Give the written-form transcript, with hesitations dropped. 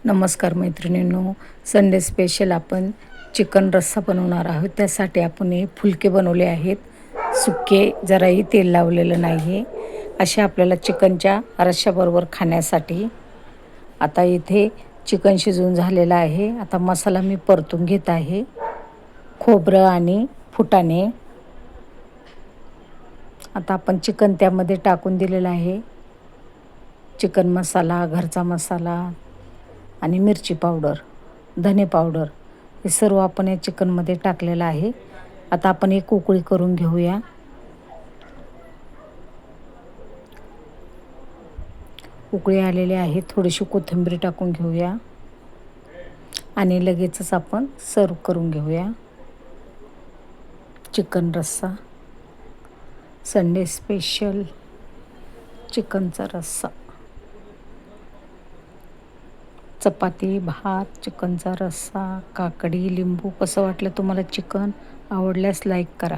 नमस्कार मैत्रिणींनो, Sunday special आपण चिकन रस्सा बनवणार आहोत. त्यासाठी आपण हे फुलके बनवले आहेत. सुके, जराही तेल लावलेलं नाही आहे. असे आपल्याला चिकनच्या रश्श्याबरोबर खाण्यासाठी. आता इथे चिकन शिजून झालेलं आहे. आता मसाला मी परतून घेत आहे. खोबरं आणि फुटाणे. आता आपण चिकन त्यामध्ये टाकून दिलेलं आहे. चिकन मसाला, घरचा मसाला आणि मिरची पावडर, धने पावडर हे सर्व आपण या चिकनमध्ये टाकलेलं आहे. आता आपण एक उकळी करून घेऊया. उकळी आलेली आहे. थोडीशी कोथिंबीर टाकून घेऊया आणि लगेचच आपण सर्व करून घेऊया. चिकन रस्सा, संडे स्पेशल चिकनचा रस्सा. चपाती, भात, चिकनचा रस्सा, काकडी, लिंबू. कसं वाटलं तुम्हाला चिकन? आवडल्यास लाईक करा.